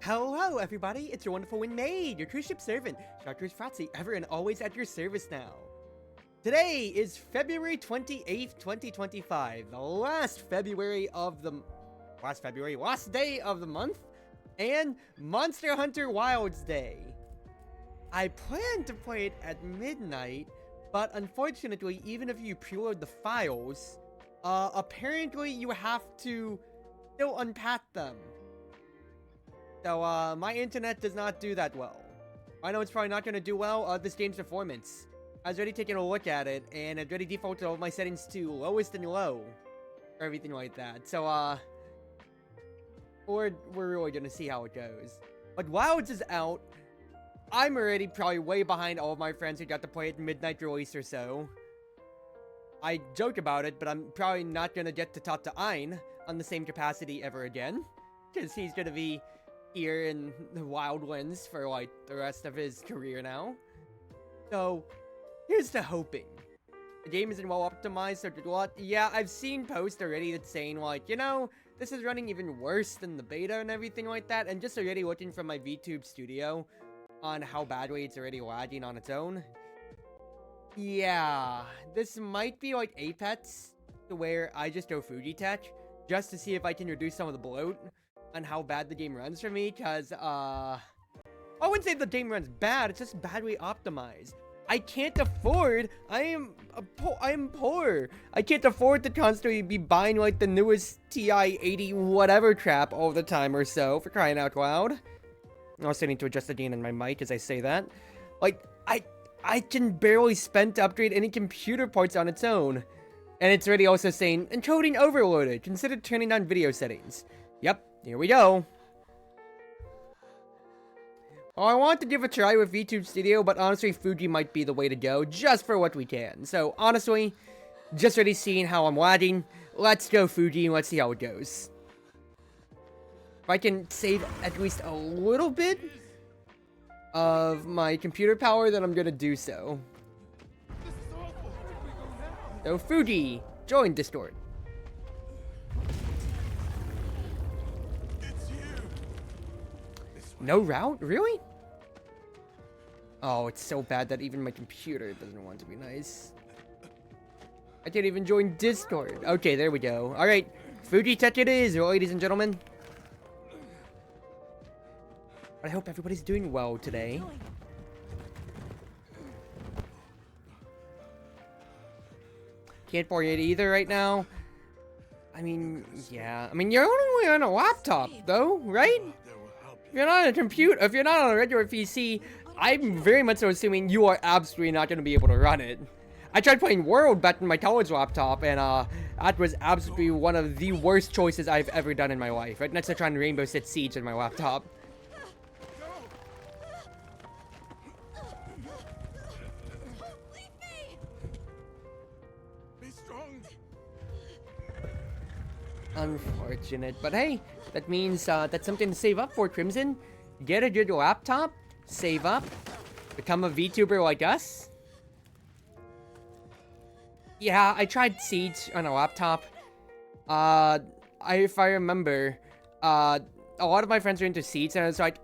Hello everybody, it's your Wonderful Wind Mage, your cruise ship servant, Chartreuse Proxy, ever and always at your service now. Today is February 28th, 2025, the last day of the month, and Monster Hunter Wilds Day. I plan to play it at midnight, but unfortunately, even if you preload the files, apparently you have to still unpack them. So, my internet does not do that well. I know it's probably not going to do well, this game's performance. I was already taking a look at it, and I've already defaulted all of my settings to lowest and low. Or everything like that. So, we're really going to see how it goes. But Wilds is out. I'm already probably way behind all of my friends who got to play it midnight release or so. I joke about it, but I'm probably not going to get to talk to Ein on the same capacity ever again. Because he's going to be here in the Wildlands for like the rest of his career now. So here's to hoping. The game isn't well optimized, so yeah, I've seen posts already that's saying like, you know, this is running even worse than the beta and everything like that, and just already looking from my VTube studio on how badly it's already lagging on its own. Yeah, this might be like Apex, to where I just go Fuji Tech, just to see if I can reduce some of the bloat on how bad the game runs for me, because, I wouldn't say the game runs bad, it's just badly optimized. I can't afford, I am poor. I can't afford to constantly be buying, like, the newest TI 80 whatever crap all the time or so, for crying out loud. I also need to adjust the gain in my mic as I say that. Like, I can barely spend to upgrade any computer parts on its own. And it's already also saying, encoding overloaded, consider turning on video settings. Yep. Here we go. Well, I want to give a try with VTube Studio, but honestly, Fuji might be the way to go, just for what we can. So, honestly, just already seeing how I'm lagging, let's go Fuji and let's see how it goes. If I can save at least a little bit of my computer power, then I'm gonna do so. So, Fuji, join Discord. No route? Really? Oh, it's so bad that even my computer doesn't want to be nice. I can't even join Discord. Okay, there we go. Alright, Fuji Tech it is, ladies and gentlemen. I hope everybody's doing well today. Can't play it either right now. I mean, yeah. I mean, you're only on a laptop, though, right? If you're not on a computer, if you're not on a regular PC, I'm very much so assuming you are absolutely not going to be able to run it. I tried playing World back in my college laptop, and that was absolutely one of the worst choices I've ever done in my life. Right next to trying Rainbow Six Siege in my laptop. Unfortunate, but hey, that means that's something to save up for, Crimson. Get a good laptop, save up, become a VTuber like us. Yeah, I tried Siege on a laptop. If I remember, a lot of my friends are into Siege, and I was like,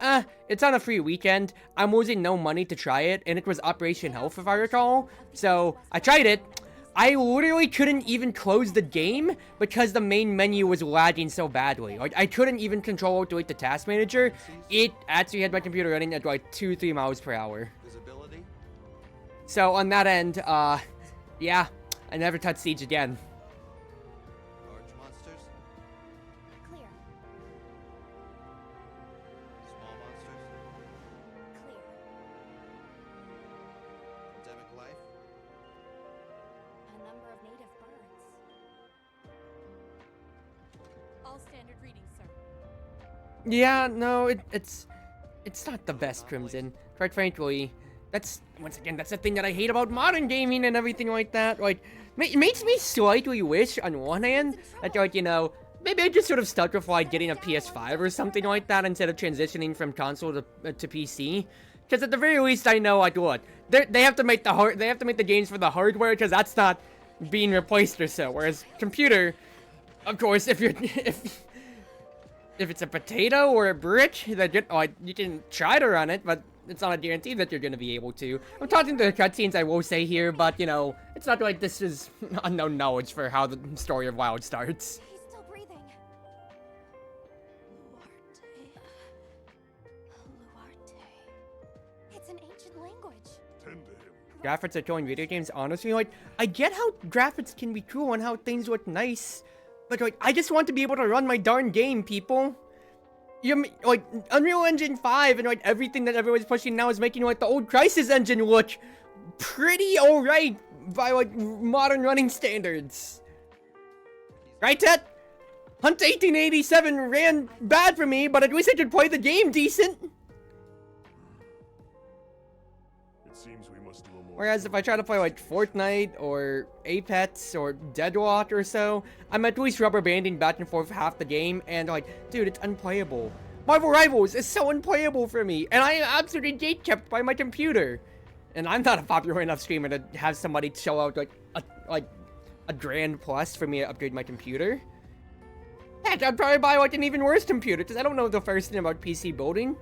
it's on a free weekend. I'm losing no money to try it, and it was Operation Health, if I recall. So I tried it. I literally couldn't even close the game because the main menu was lagging so badly. Like, I couldn't even control it with the task manager. It actually had my computer running at like 2-3 miles per hour. So on that end, yeah, I never touched Siege again. Large monsters? Clear. Small monsters? Clear. Endemic life? A number of native birds. All standard readings, sir. Yeah, no, it's not the best, Crimson. Quite frankly, that's the thing that I hate about modern gaming and everything like that. Like, it makes me slightly wish, on one hand, that, like, you know, maybe I just sort of stuck with, like, getting a PS5 or something like that instead of transitioning from console to PC. Because at the very least, I know, like, look, they have to make the games for the hardware, because that's not being replaced or so. Whereas computer, of course, if if it's a potato or a brick, that you can try to run it, but it's not a guarantee that you're gonna be able to. I'm talking to the cutscenes, I will say here, but you know, it's not like this is unknown knowledge for how the story of WoW starts. He's still breathing. Luarte. It's an ancient language. Graphics are cool in video games, honestly. Like, I get how graphics can be cool and how things look nice, but like, I just want to be able to run my darn game, people. You like Unreal Engine 5 and like everything that everyone's pushing now is making like the old Crysis engine look pretty alright by like modern running standards. Right, Ted? Hunt 1887 ran bad for me, but at least I could play the game decent. It seems we must do a more. Whereas if I try to play like Fortnite or Apex or Deadlock or so, I'm at least rubber banding back and forth half the game, and like, dude, it's unplayable. Marvel Rivals is so unplayable for me, and I am absolutely gatekept by my computer. And I'm not a popular enough streamer to have somebody shell out like a grand plus for me to upgrade my computer. Heck, I'd probably buy like an even worse computer, because I don't know the first thing about PC building.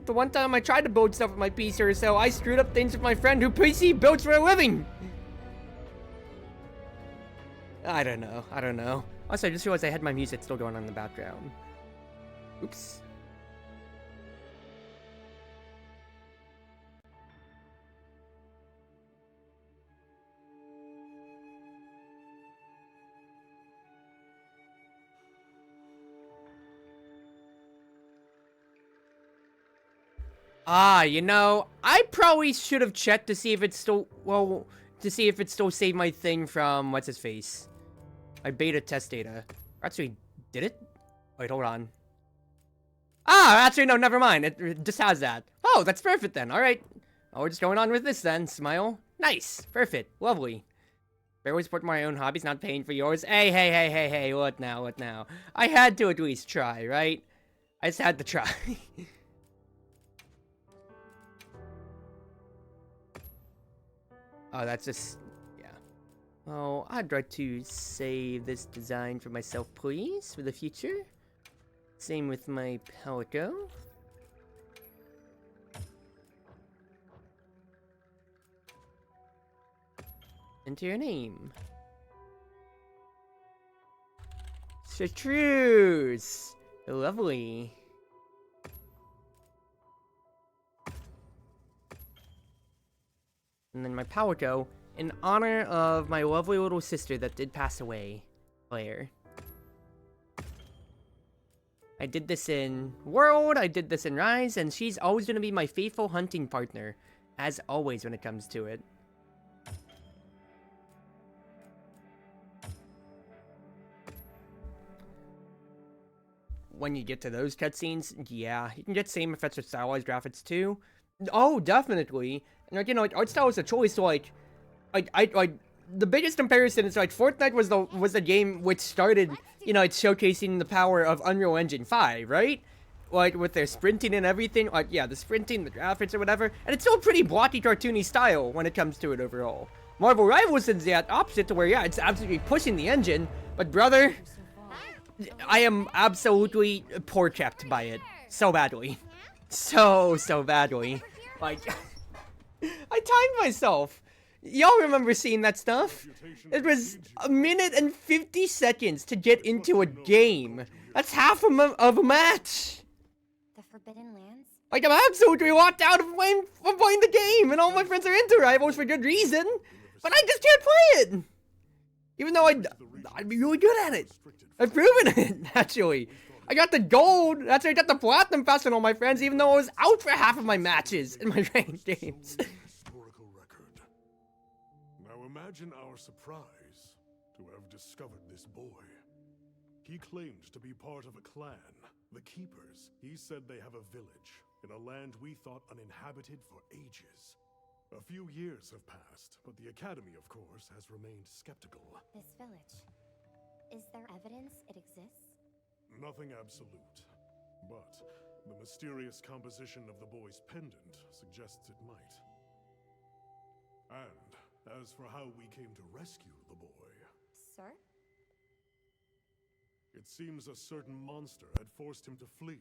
The one time I tried to build stuff with my PC or so, I screwed up things with my friend who PC builds for a living. I don't know. Also, I just realized I had my music still going on in the background. Oops. Ah, you know, I probably should have checked to see if it's still, well, to see if it still saved my thing from, what's his face? My beta test data. Actually, did it? Wait, hold on. Ah, actually, no, never mind. It just has that. Oh, that's perfect then. All right. Oh, we're just going on with this then. Smile. Nice. Perfect. Lovely. Barely support my own hobbies, not paying for yours. Hey, what now? I had to at least try, right? I just had to try. Oh, that's just, yeah. Oh, I'd like to save this design for myself, please, for the future. Same with my Pelico. Enter your name. Chartreuse! Lovely. And then my Pelico, in honor of my lovely little sister that did pass away, Claire. I did this in World, I did this in Rise, and she's always going to be my faithful hunting partner, as always when it comes to it. When you get to those cutscenes, yeah, you can get same effects with stylized graphics too. Oh, definitely. And like, you know, like, art style is a choice. So like the biggest comparison is like Fortnite was the game which started, you know, it's showcasing the power of Unreal Engine 5, right? Like with their sprinting and everything. Like, yeah, the sprinting, the graphics or whatever, and it's still a pretty blocky, cartoony style when it comes to it overall. Marvel Rivals is the opposite, to where yeah, it's absolutely pushing the engine, but brother, I am absolutely poor kept by it so badly, so badly. Like, I timed myself. Y'all remember seeing that stuff? It was 1 minute and 50 seconds to get into a game. That's half of a match. The Forbidden Lands? Like, I'm absolutely locked out of playing the game, and all my friends are into Rivals for good reason, but I just can't play it. Even though I'd be really good at it. I've proven it, actually. I got the gold. That's why I got the platinum pass on all my friends, even though I was out for half of my matches in my ranked games. Historical record. Now imagine our surprise to have discovered this boy. He claimed to be part of a clan, the Keepers. He said they have a village in a land we thought uninhabited for ages. A few years have passed, but the Academy, of course, has remained skeptical. This village. Is there evidence it exists? Nothing absolute, but the mysterious composition of the boy's pendant suggests it might. And as for how we came to rescue the boy, Sir? It seems a certain monster had forced him to flee.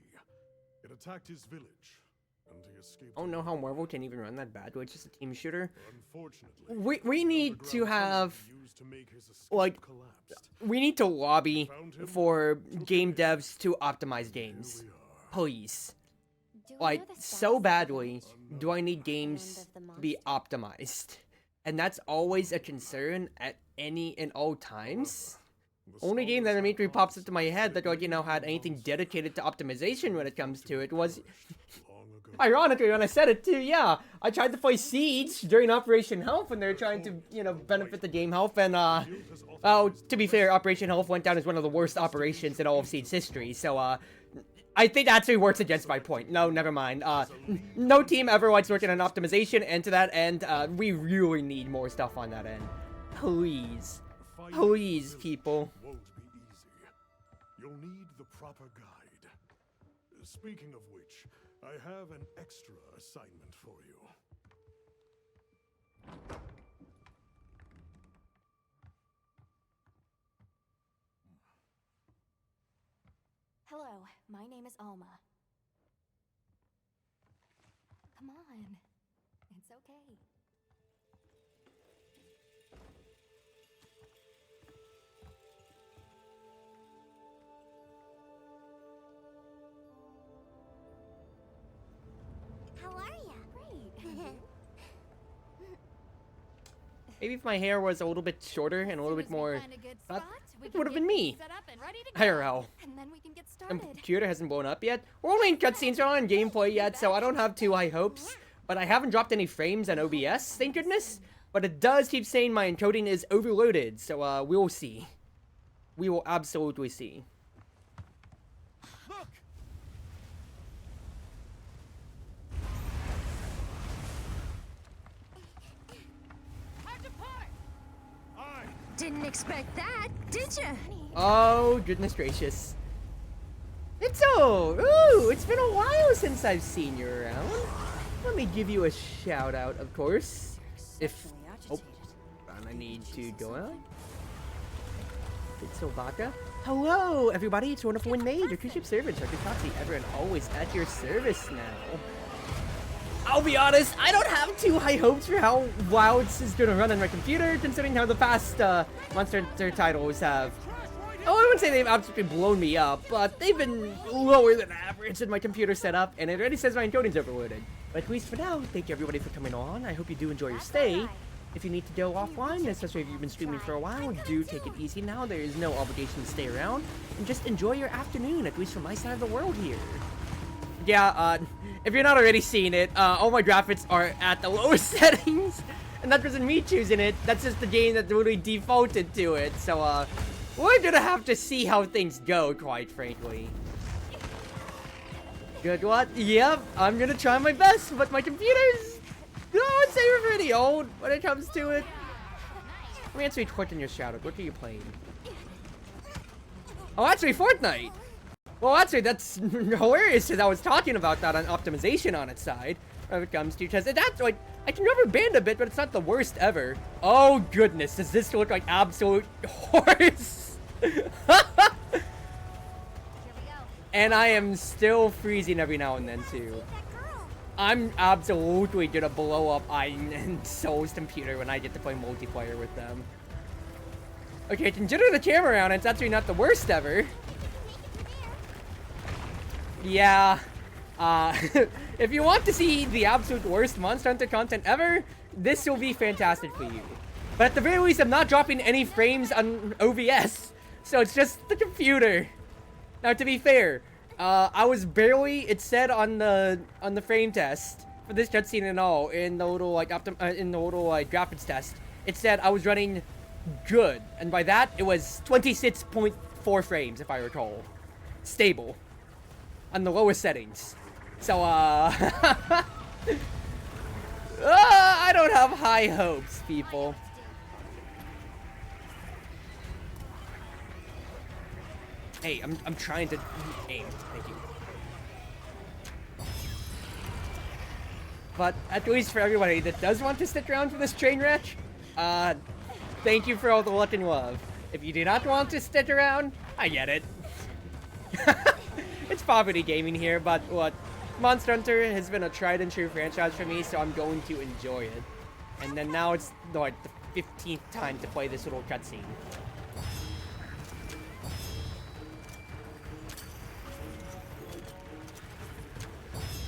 It attacked his village, and he escaped. I don't know how Marvel can even run that bad. It's just a team shooter. Unfortunately, We need to have, like, we need to lobby for game devs to optimize games. Please. Do we Like, know the so status of badly the do I need end games of the to be optimized. And that's always a concern at any and all times. Only game that immediately pops into my head that, like, you know, had anything dedicated to optimization when it comes to it was... Ironically, when I said it too, yeah, I tried to play Siege during Operation Health when they were trying to, you know, benefit the game health, and, oh, to be fair, Operation Health went down as one of the worst operations in all of Siege's history, so, I think that actually works against my point. No, never mind. No team ever likes working on optimization, and to that end, we really need more stuff on that end. Please. Please, people. Won't be easy. You'll need the proper guide. Speaking of which, I have an extra assignment for you. Hello, my name is Alma. Come on. It's okay. How are ya? Great. Maybe if my hair was a little bit shorter and a little bit more... That it would have been me. IRL. And then we can get The started. computer hasn't blown up yet. We're only in cutscenes, we're not in gameplay yet, so I don't have too high hopes. But I haven't dropped any frames on OBS, thank goodness. But it does keep saying my encoding is overloaded, so we'll see. We will absolutely see. Look! Didn't expect that, did ya? Oh, goodness gracious. Ooh, it's been a while since I've seen you around. Let me give you a shout out, of course. If... Oh, I need to go out. It's Silvaka. Hello, everybody, it's Wonderful Wind Mage, your Cruz Ship servant, Chartreuse Proxy, everyone always at your service now. I'll be honest, I don't have too high hopes for how Wilds is gonna run on my computer, considering how the past Monster Hunter titles have. Oh, I wouldn't say they've absolutely blown me up, but they've been lower than average in my computer setup, and it already says my encoding's overloaded. But at least for now, thank you everybody for coming on. I hope you do enjoy your stay. If you need to go offline, especially if you've been streaming for a while, do take it easy now. There is no obligation to stay around, and just enjoy your afternoon, at least from my side of the world here. Yeah, if you're not already seeing it, all my graphics are at the lowest settings, and that wasn't me choosing it, that's just the game that really defaulted to it, so, we're gonna have to see how things go, quite frankly. Good what? Yep, I'm gonna try my best, but my computer's, oh, I'd say we're pretty old when it comes to it. Let me answer your question, your shout out. What are you playing? Oh, actually, Fortnite! Well, actually, that's hilarious because I was talking about that on optimization on its side when it comes to, because that's like, I can rubber band a bit, but it's not the worst ever. Oh, goodness, does this look like absolute horse? And I am still freezing every now and then, too. I'm absolutely gonna blow up Aiden and Soul's computer when I get to play multiplayer with them. Okay, consider the camera around, it's actually not the worst ever. Yeah, if you want to see the absolute worst Monster Hunter content ever, this will be fantastic for you. But at the very least, I'm not dropping any frames on OBS, so it's just the computer. Now, to be fair, I was barely, it said on the frame test for this cutscene and all, in the little like graphics test, it said I was running good, and by that it was 26.4 frames if I recall, stable. On the lowest settings. So, I don't have high hopes, people. Hey, I'm trying to aim. Thank you. But at least for everybody that does want to stick around for this train wreck, thank you for all the luck and love. If you do not want to stick around, I get it. It's poverty gaming here, but what? Monster Hunter has been a tried and true franchise for me, so I'm going to enjoy it. And then now it's like the 15th time to play this little cutscene.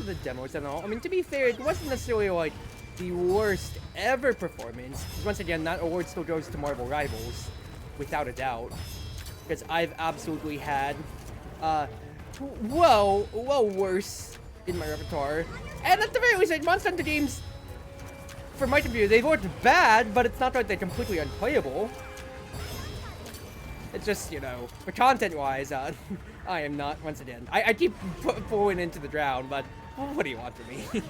The demos and all. I mean, to be fair, it wasn't necessarily like the worst ever performance. Because once again, that award still goes to Marvel Rivals, without a doubt. Because I've absolutely had, well worse in my repertoire. And at the very least, like, Monster Hunter games, for my computer, they weren't bad, but it's not like they're completely unplayable. It's just, you know, for content-wise, I am not, once again. I keep pulling into the ground, but what do you want from me?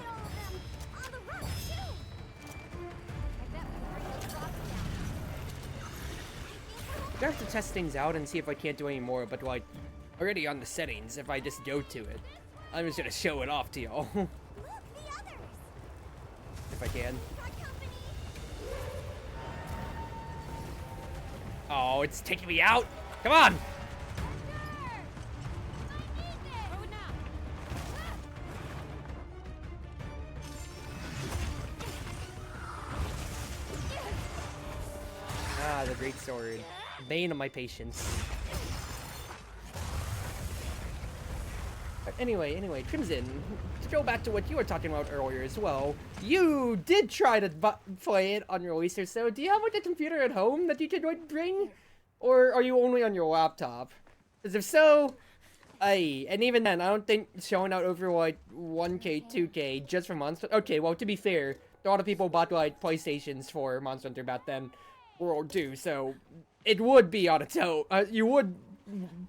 I have to test things out and see if I can't do any more, but like, already on the settings, if I just go to it, I'm just gonna show it off to y'all. If I can. Oh, it's taking me out! Come on! Ah, the great sword. Bane of my patience. But anyway, Crimson, to go back to what you were talking about earlier as well, you did try to play it on your release or so. Do you have like a computer at home that you could like bring? Or are you only on your laptop? Because if so, and even then, I don't think showing out over like 1K, 2K just for Monster. Okay, well, to be fair, a lot of people bought like PlayStations for Monster Hunter back then, World 2, so it would be on its own. You would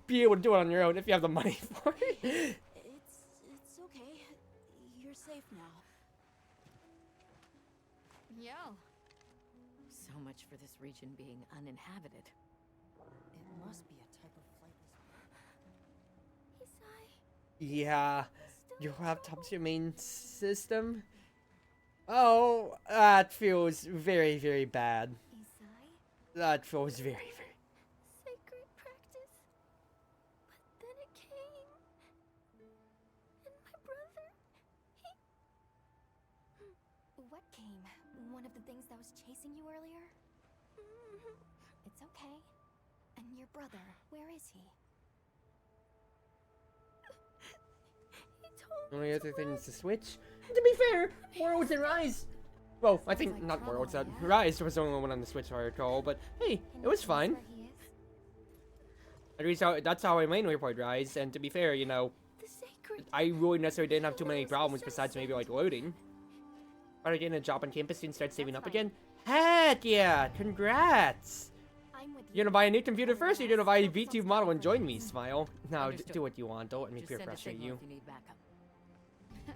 be able to do it on your own if you have the money for it. It's okay. You're safe now. Yo. So much for this region being uninhabited. It must be a type of flightless. Yeah, your laptop's your main system. Oh, that feels very, very bad. That feels very, very. Sacred practice. But then it came. And my brother, What came? One of the things that was chasing you earlier? It's okay. And your brother, where is he? He told Only me other to things to run. switch. To be fair, Worlds and Rise. Well, I think like not trouble, Worlds. yeah? Rise was the only one on the Switch, I recall. But hey, And it was he knows fine. where he is? At least that's how I mainly played Rise. And to be fair, you know, The sacred. I really necessarily didn't have too many Knows the problems besides maybe like loading. But getting a job on campus and start saving That's up fine. again. Heck yeah! Congrats! I'm with You're gonna buy a new computer first, or you're gonna buy a VTube model and join me, Smile? Now, Understood. do what you want. Don't let me Just peer send a pressure signal you. if you need backup.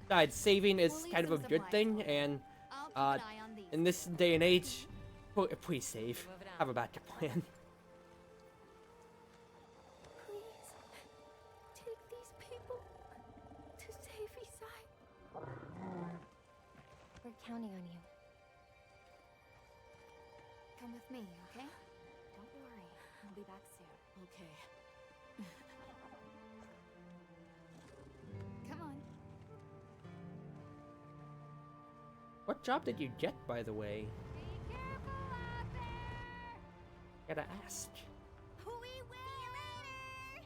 Besides, saving is We'll leave kind of a some good supplies thing, for you. and I'll keep uh, an eye on these. in this day and age, please save. Moving out. Have a backup plan. Please take these people to save Isai. We're counting on you. Come with me, okay? Don't worry. I'll be back soon. Okay. Come on. What job did you get, by the way? Be careful out there. Gotta ask. We will later.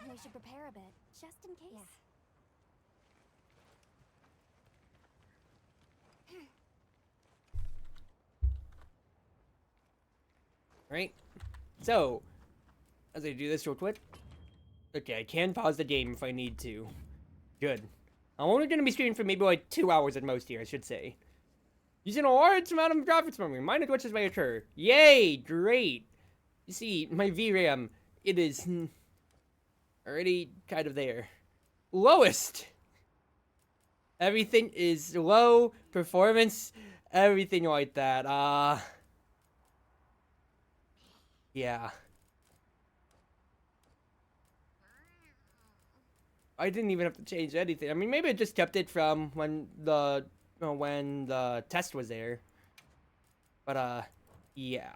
We should prepare a bit, just in case. Right? So, as I do this real quick. Okay, I can pause the game if I need to. Good. I'm only gonna be streaming for maybe like 2 hours at most here, I should say. Using a large amount of graphics memory, minor glitches may occur. Yay! Great! You see, my VRAM, it is already kind of there. Lowest! Everything is low, performance, everything like that. Yeah. I didn't even have to change anything. I mean, maybe I just kept it from when the test was there. But yeah.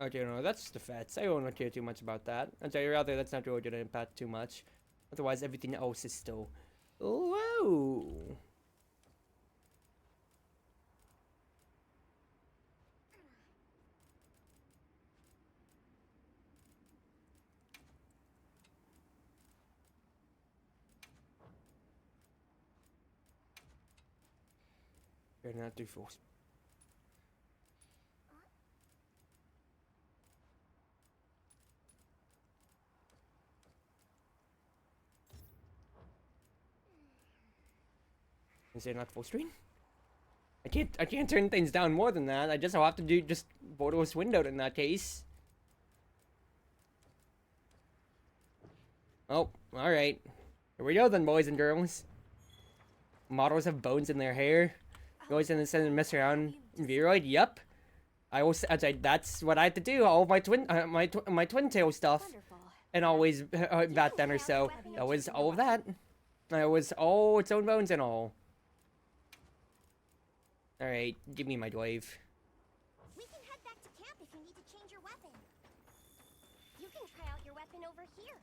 Okay, no, that's just the fats. I don't care too much about that. I'd say rather that's not really gonna impact too much. Otherwise, everything else is still. Whoa. Better not do force. Is it not full screen? I can't turn things down more than that. I guess I'll have to do just borderless windowed in that case. Oh, alright. Here we go then, boys and girls. Models have bones in their hair. Goes in and mess around. Viroid, yep. I will. That's what I have to do. All of my my twin tail stuff, and always back then or so. That was all of that. That was all its own bones and all. All right, give me my glaive. We can head back to camp if you need to change your weapon. You can try out your weapon over here.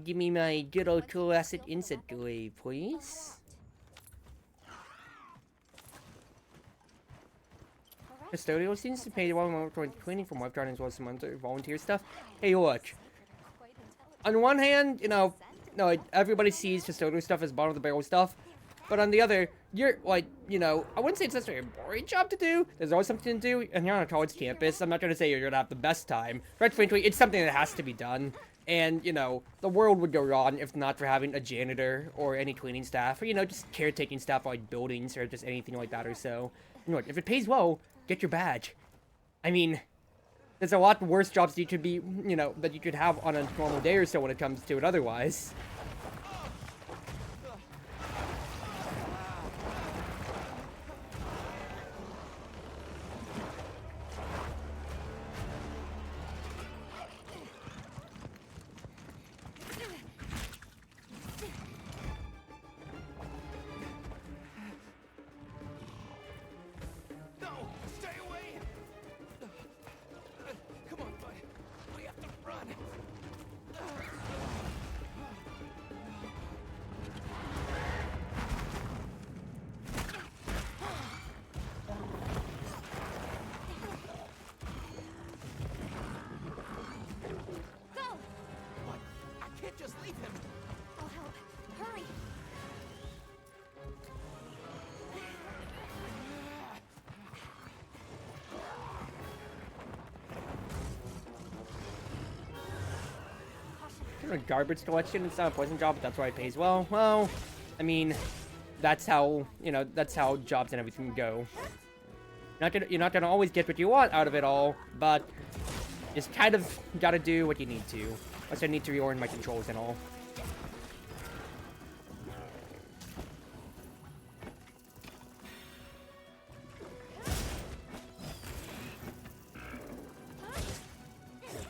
Give me my good old cool acid insect glaive, please. Custodial seems to pay one more toward cleaning from web as well as some volunteer stuff. Hey, look. On one hand, you know, no, everybody sees custodial stuff as bottom of the barrel stuff. But on the other, you're like, you know, I wouldn't say it's necessarily a boring job to do. There's always something to do, and you're on a college campus. I'm not going to say you're going to have the best time. But frankly, it's something that has to be done. And, you know, the world would go wrong if not for having a janitor or any cleaning staff. Or, you know, just caretaking staff like buildings or just anything like that or so. You know what, if it pays well, get your badge. I mean, there's a lot worse jobs that you could be, you know, that you could have on a normal day or so when it comes to it otherwise. A garbage collection. It's not a pleasant job, but that's why it pays well. Well, I mean, that's how, you know, that's how jobs and everything go. You're not gonna always get what you want out of it all, but just kind of gotta do what you need to. Unless I need to reorient my controls and all.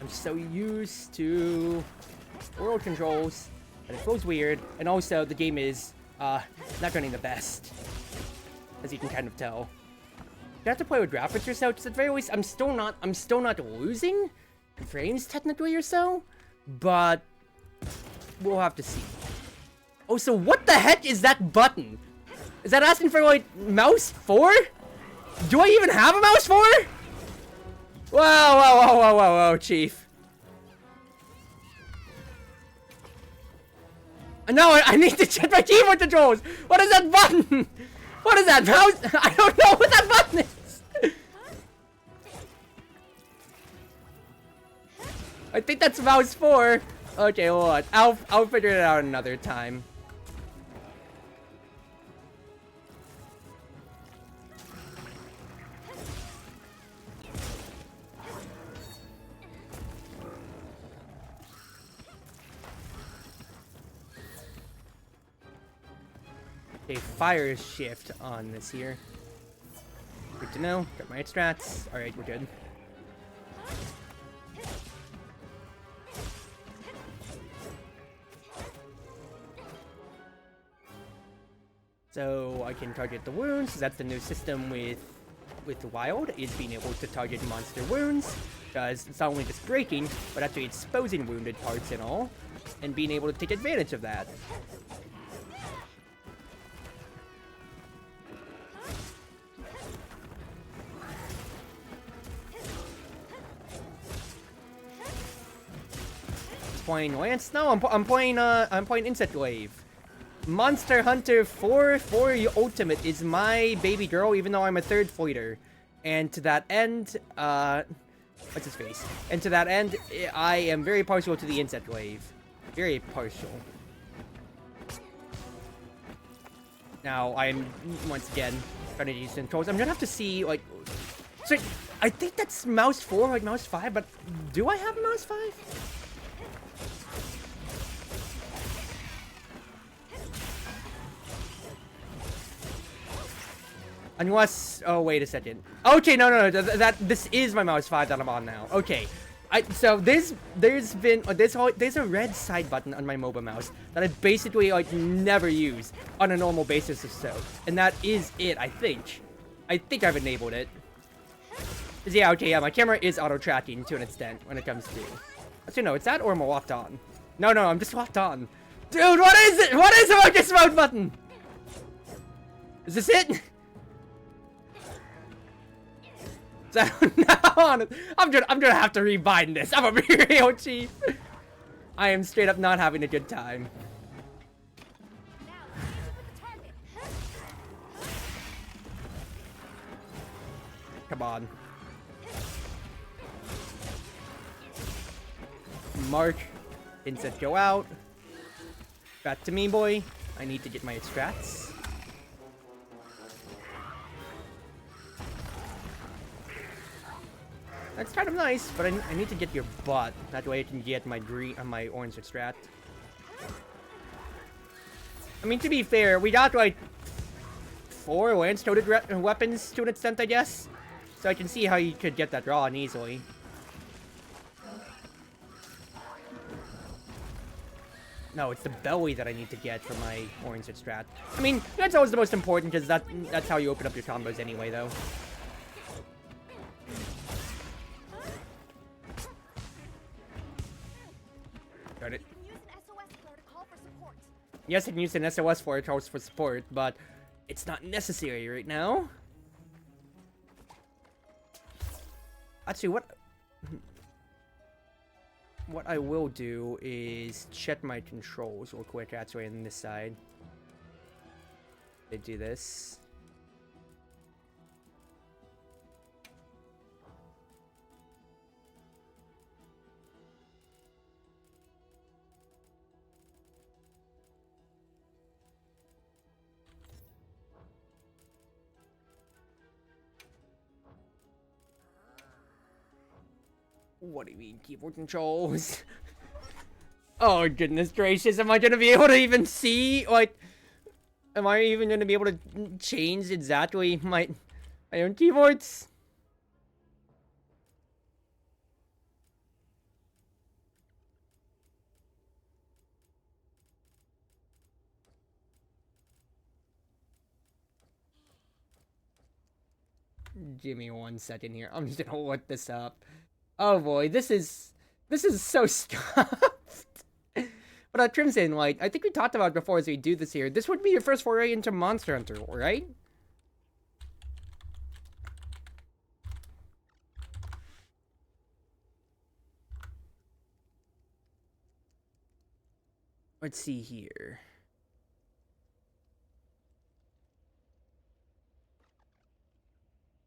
I'm so used to world controls, and it feels weird, and also the game is not running the best, as you can kind of tell. You have to play with graphics or so, because at the very least, I'm still not losing frames technically or so, but we'll have to see. Oh, so what the heck is that button? Is that asking for like mouse 4? Do I even have a mouse 4? Whoa, Chief. No, I need to check my keyboard controls! What is that button? What is that mouse? I don't know what that button is! I think that's mouse 4. Okay, hold on. I'll figure it out another time. A fire shift on this here. Good to know. Got my strats. Alright, we're good. So I can target the wounds. That's the new system with Wild, is being able to target monster wounds. Because it's not only just breaking, but actually exposing wounded parts and all, and being able to take advantage of that. Playing Lance? No, I'm playing Insect Wave. Monster Hunter 4 Ultimate is my baby girl, even though I'm a third fleeter. And to that end, what's his face? And to that end, I am very partial to the Insect Wave. Very partial. Now, I'm, once again, trying to use controls. I'm gonna have to see, like... So, I think that's mouse 4, like mouse 5, but do I have a mouse 5? Unless, oh wait a second. Okay, no, this is my mouse 5 that I'm on now. Okay, so there's a red side button on my mobile mouse that I basically like never use on a normal basis or so, and that is it. I think I've enabled it. Yeah, okay, yeah, my camera is auto tracking to an extent when it comes to. Actually, no, it's that or I'm locked on. No, I'm just locked on. Dude, what is it? What is the focus mode button? Is this it? So now I'm gonna have to rebind this. I'm a real chief. I am straight up not having a good time. Come on. Mark. Insect go out. Back to me, boy. I need to get my extracts. That's kind of nice, but I need to get your butt. That way I can get my my orange extract. I mean, to be fair, we got like 4 lance-toted weapons to an extent, I guess. So I can see how you could get that raw and easily. No, it's the belly that I need to get for my orange extract. I mean, that's always the most important because that's how you open up your combos anyway, though. Got it. Yes, I can use an SOS for support, but it's not necessary right now. Actually, what I will do is check my controls real quick, actually, on this side. They do this. What do you mean, keyboard controls? Oh, goodness gracious, am I gonna be able to even see, like... Am I even gonna be able to change exactly my own keyboards? Give me 1 second here. I'm just gonna look this up. Oh boy, this is so stuffed. But Crimson, like, I think we talked about it before as we do this here. This would be your first foray into Monster Hunter, right? Let's see here.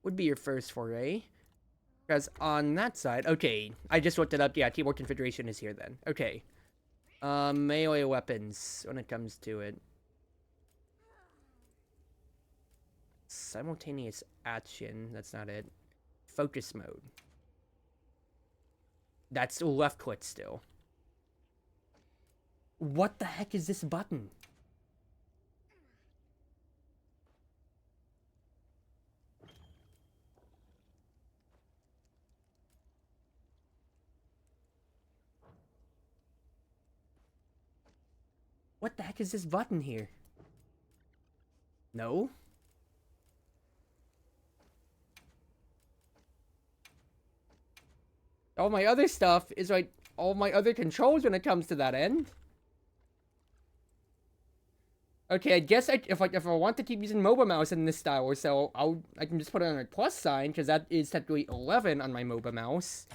Would be your first foray. Because on that side, okay, I just looked it up. Yeah, keyboard configuration is here then. Okay. Melee weapons when it comes to it. Simultaneous action, that's not it. Focus mode. That's left click still. What the heck is this button? What the heck is this button here? No? all my other stuff is like all my other controls when it comes to that end. Okay, I guess if I want to keep using MOBA mouse in this style or so, I can just put it on a plus sign because that is technically 11 on my MOBA mouse.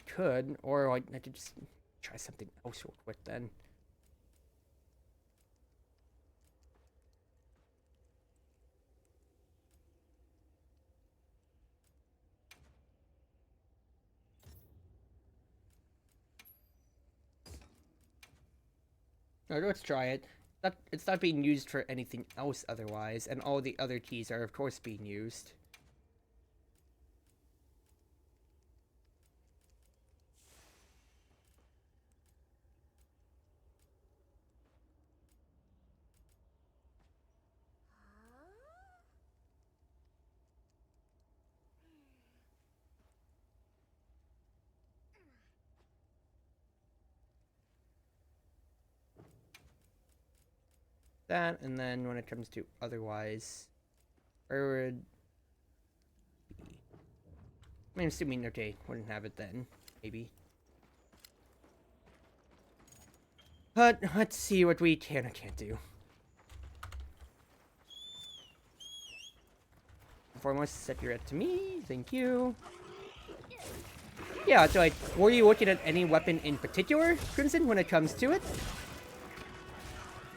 Could, or like I could just try something else real quick then. Alright, let's try it. It's not being used for anything else otherwise, and all the other keys are of course being used. That, and then when it comes to otherwise, where would I mean, assuming, okay, wouldn't have it then, maybe. But let's see what we can or can't do. Foremost, set your it to me, thank you. Yeah, so like, were you looking at any weapon in particular, Crimson, when it comes to it?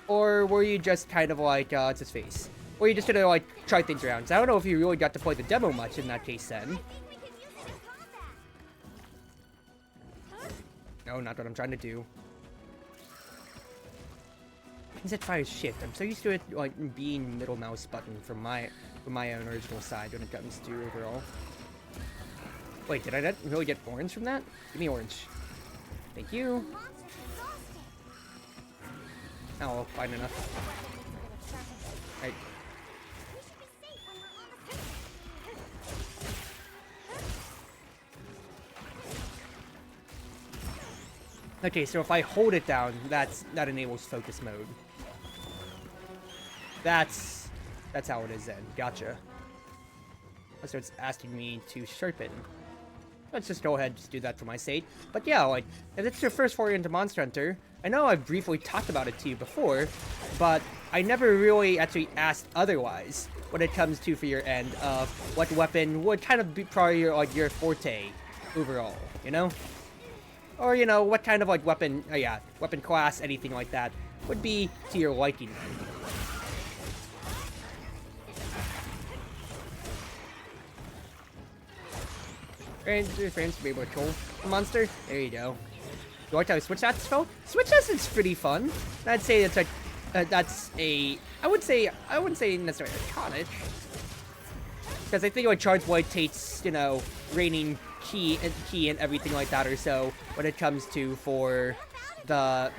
Or were you just kind of like, it's his face? Or you just gonna like, try things around? So I don't know if you really got to play the demo much in that case then. No, not what I'm trying to do. Instead fire shift. I'm so used to it like being middle mouse button from my own original side when it comes to overall. Wait, did I not really get orange from that? Give me orange. Thank you. Oh, well, fine enough. Right. Okay, so if I hold it down, that enables focus mode. That's how it is then. Gotcha. So it's asking me to sharpen. Let's just go ahead and just do that for my sake. But yeah, like, if it's your first foray into Monster Hunter, I know I've briefly talked about it to you before, but I never really actually asked otherwise when it comes to for your end of what weapon would kind of be probably your forte overall, you know? Or, you know, what kind of like weapon, weapon class, anything like that, would be to your liking. Frames to be able to control the monster. There you go. You like how I switch that spell? Switch that is pretty fun. I'd say it's like that's a I wouldn't say necessarily iconic. Because I think like Charge Blade takes, you know, raining key and everything like that or so when it comes to for the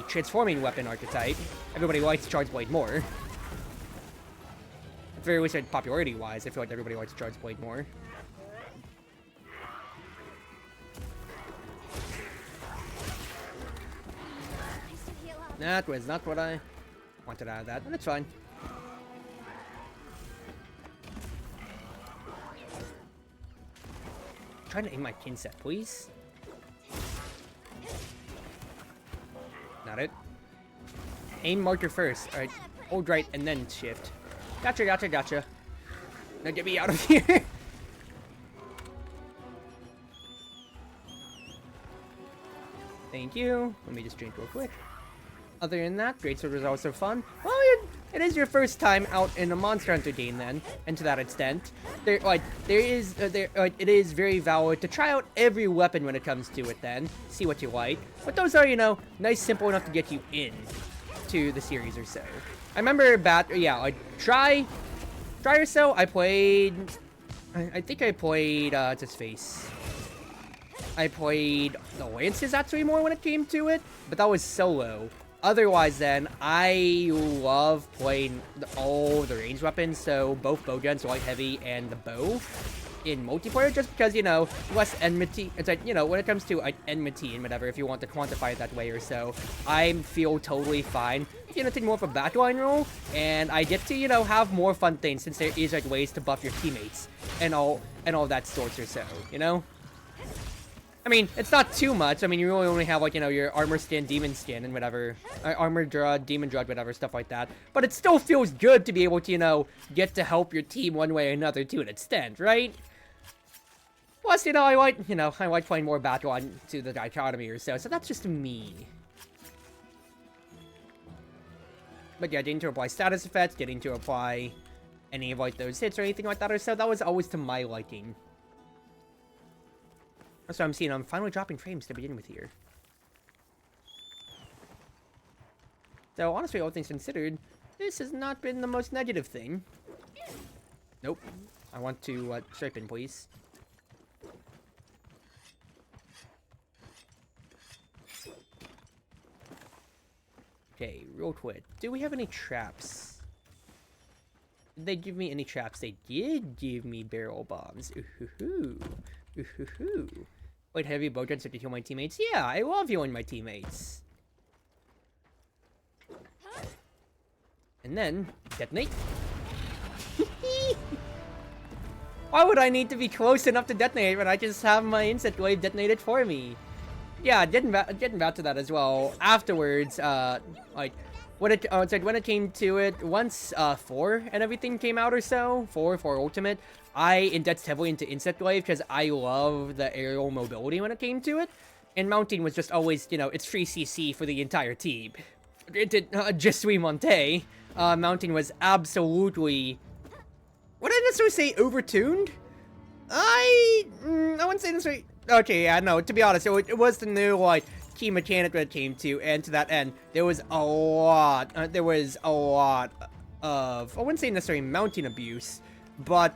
transforming weapon archetype. Everybody likes Charge Blade more. At very least popularity wise, I feel like everybody likes Charge Blade more. That was not what I wanted out of that, but it's fine. I'm trying to aim my kin set, please. Not it. Aim marker first. Alright, hold right and then shift. Gotcha, gotcha, gotcha. Now get me out of here. Thank you. Let me just drink real quick. Other than that, Greatsword was also fun. Well, it is your first time out in a Monster Hunter game then, and to that extent, it is very valid to try out every weapon when it comes to it then, see what you like. But those are, you know, nice, simple enough to get you in to the series or so. I remember try or so, I think I played, what's his face? I played the Lances actually more when it came to it, but that was solo. Otherwise then, I love playing all the ranged weapons, so both bowguns, light heavy, and the bow. in multiplayer, just because, you know, less enmity. It's like, you know, when it comes to like enmity and whatever, if you want to quantify it that way or so, I feel totally fine. You know, take more of a backline role, and I get to, you know, have more fun things since there is like ways to buff your teammates and all that sorts or so, you know? I mean, it's not too much. I mean, you really only have, like, you know, your armor skin, demon skin, and whatever. Armor drug, demon drug, whatever, stuff like that. But it still feels good to be able to, you know, get to help your team one way or another to an extent, right? Plus, you know, I like playing more battle on to the dichotomy or so that's just me. But yeah, getting to apply status effects, getting to apply any of, like, those hits or anything like that or so, that was always to my liking. That's what I'm seeing. I'm finally dropping frames to begin with here. So, honestly, all things considered, this has not been the most negative thing. Nope. I want to strip in, please. Okay, real quick. Do we have any traps? Did they give me any traps? They did give me barrel bombs. Ooh-hoo-hoo. Ooh-hoo-hoo. Wait, heavy bow guns to heal my teammates? Yeah, I love healing my teammates. And then, detonate. Why would I need to be close enough to detonate when I just have my insect wave detonated for me? Yeah, getting back to that as well. Afterwards, like, when it came to it, once 4 and everything came out or so, 4 Ultimate, I indexed heavily into Insect Wave because I love the aerial mobility when it came to it. And Mounting was just always, you know, it's free CC for the entire team. Je suis monté. Mounting was absolutely... Would I necessarily say overtuned? I wouldn't say necessarily... Okay, yeah, no, to be honest, it was the new, like, key mechanic that it came to, and to that end, there was a lot of, I wouldn't say necessarily mounting abuse, but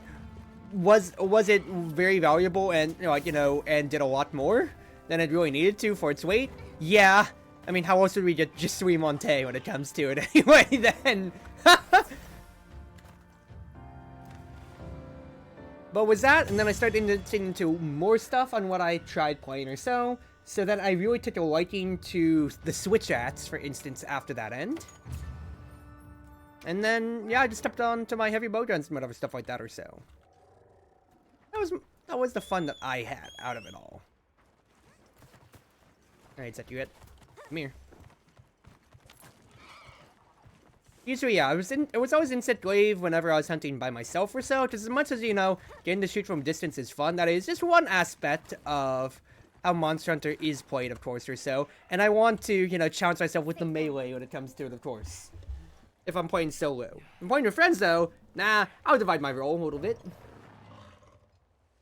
was it very valuable and, you know, and did a lot more than it really needed to for its weight? Yeah. I mean, how else would we get Je suis monté when it comes to it anyway, then? But with that, and then I started getting into more stuff on what I tried playing or so that I really took a liking to the Switch ads, for instance, after that end. And then, yeah, I just stepped on to my heavy bow guns and whatever stuff like that or so. That was the fun that I had out of it all. Alright, set you it. Come here. Usually, yeah, it was always Insect Wave whenever I was hunting by myself or so, because as much as, you know, getting to shoot from distance is fun, that is just one aspect of how Monster Hunter is played, of course, or so, and I want to, you know, challenge myself with the melee when it comes to it, of course, if I'm playing solo. If I'm playing with friends, though, nah, I'll divide my role a little bit.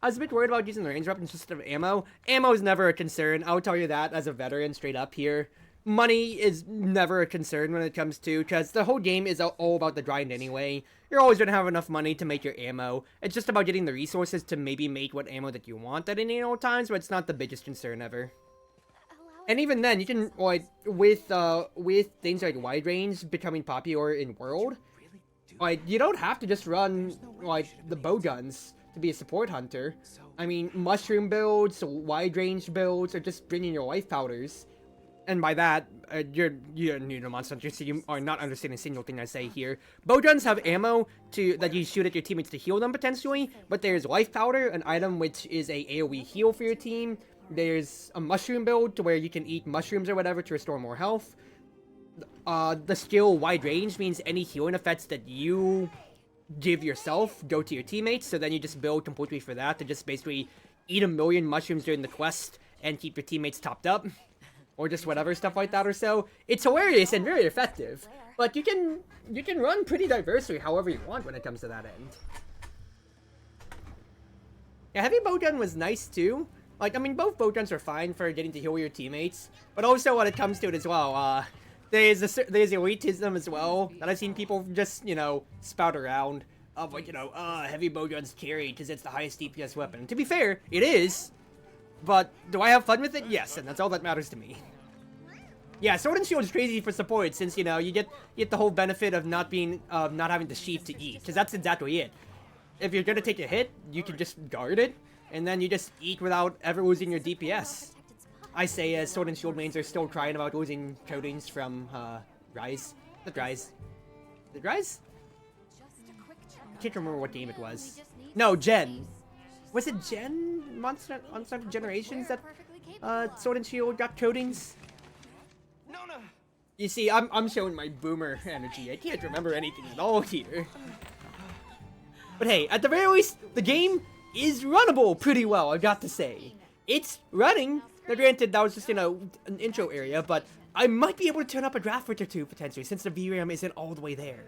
I was a bit worried about using the range weapons instead of ammo. Ammo is never a concern, I'll tell you that as a veteran straight up here. Money is never a concern when it comes to, because the whole game is all about the grind anyway. You're always going to have enough money to make your ammo. It's just about getting the resources to maybe make what ammo that you want at any old times, but it's not the biggest concern ever. And even then, you can, like, with things like wide range becoming popular in World, like, you don't have to just run, like, the bow guns to be a support hunter. I mean, mushroom builds, wide range builds, or just bringing your life powders. And by that, you're new to Monster Hunter, so you are not understanding a single thing I say here. Bow guns have ammo that you shoot at your teammates to heal them, potentially, but there's life powder, an item which is a AoE heal for your team. There's a mushroom build, to where you can eat mushrooms or whatever to restore more health. The skill wide range means any healing effects that you give yourself go to your teammates, so then you just build completely for that, to just basically eat 1,000,000 mushrooms during the quest and keep your teammates topped up. Or just whatever, stuff like that or so. It's hilarious and very effective. But you can run pretty diversely however you want when it comes to that end. Yeah, heavy bow gun was nice too. Like, I mean, both bow guns are fine for getting to heal your teammates. But also when it comes to it as well, there's elitism as well that I've seen people just, you know, spout around. Of like, you know, heavy bow gun's carry because it's the highest DPS weapon. And to be fair, it is. But do I have fun with it? Yes, and that's all that matters to me. Yeah, Sword and Shield is crazy for support since, you know, you get the whole benefit of not having the sheath to eat, because that's exactly it. if you're gonna take a hit, you can just guard it, and then you just eat without ever losing your DPS. I say as Sword and Shield mains are still crying about losing coatings from, Rise. Not Rise. Did Rise? I can't remember what game it was. No, Gen. Was it Gen? Monster Generations that, Sword and Shield got coatings? You see, I'm showing my boomer energy. I can't remember anything at all here. But hey, at the very least, the game is runnable pretty well, I've got to say. It's running. Now granted, that was just, an intro area, but I might be able to turn up a draft or two potentially, since the VRAM isn't all the way there.